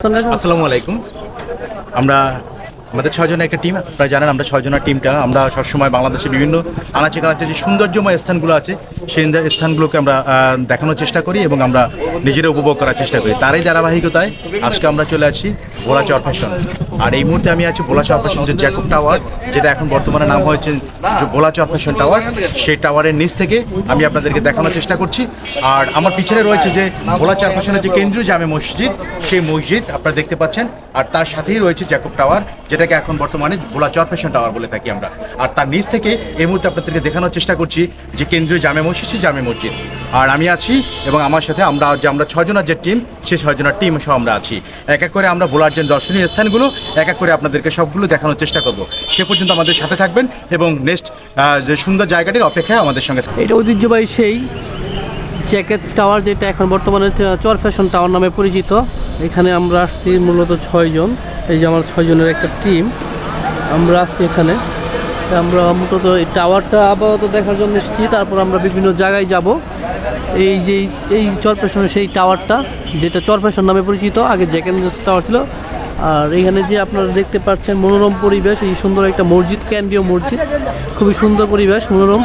আসসালামু আলাইকুম। আমরা আমাদের 6 জনের একটা টিম। আপনারা জানেন আমরা 6 জনের টিমটা আমরা সবসময় বাংলাদেশের বিভিন্ন আনাচে কানাচে যে সৌন্দর্যময় স্থানগুলো আছে সেই স্থানগুলোকে আমরা দেখানোর চেষ্টা করি এবং আমরা নিজেরা উপভোগ করার চেষ্টা করি। তারই ধারাবাহিকতায় আজকে আমরা চলে আসি ভোলা চর ফ্যাশন। আর এই মুহূর্তে আমি আছি ভোলা চর ফ্যাশন যে জ্যাকব টাওয়ার, যেটা এখন বর্তমানে নাম হয়েছে যে ভোলা চর ফ্যাশন টাওয়ার। সেই টাওয়ারের নিচ থেকে আমি আপনাদেরকে দেখানোর চেষ্টা করছি। আর আমার পিছনে রয়েছে যে ভোলা চর ফ্যাশনের যে কেন্দ্রীয় জামে মসজিদ, সেই মসজিদ আপনারা দেখতে পাচ্ছেন। আর তার সাথেই রয়েছে জ্যাকব টাওয়ার, যেটাকে এখন বর্তমানে ভোলা চর ফ্যাশন টাওয়ার বলে থাকি আমরা। আর তার নিচ থেকে এই মুহূর্তে আপনাদেরকে দেখানোর চেষ্টা করছি যে কেন্দ্রীয় জামে মসজিদ, সেই জামে মসজিদ। আর আমি আছি এবং আমার সাথে আমরা 6 জনের যে টিম, সেই 6 জনের টিম সহ আমরা আছি। এক এক করে আমরা ভোলার যে দর্শনীয় স্থানগুলো এক এক করে আপনাদেরকে সবগুলো দেখানোর চেষ্টা করব। সে পর্যন্ত আমাদের সাথে থাকবেন এবং নেক্সট যে সুন্দর জায়গাটির অপেক্ষায় আমাদের সঙ্গে থাকবেন। এটা ঐতিহ্যবাহী সেই জ্যাকেট টাওয়ার, যেটা এখন বর্তমানে চর ফ্যাশন টাওয়ার নামে পরিচিত। এখানে আমরা আসছি মূলত 6 জন। এই যে আমার 6 জনের একটা টিম, আমরা আসছি এখানে। আমরা মূলত এই টাওয়ারটা আপাতত দেখার জন্য এসেছি, তারপর আমরা বিভিন্ন জায়গায় যাব। এই যে এই চর ফ্যাশনের সেই টাওয়ারটা, যেটা চর ফ্যাশন নামে পরিচিত, আগে জ্যাকেট টাওয়ার ছিল। আর এখানে যে আপনারা দেখতে পাচ্ছেন মনোরম পরিবেশ, এই সুন্দর একটা মসজিদ, কেন্দ্রীয় মসজিদ, খুবই সুন্দর পরিবেশ, মনোরম।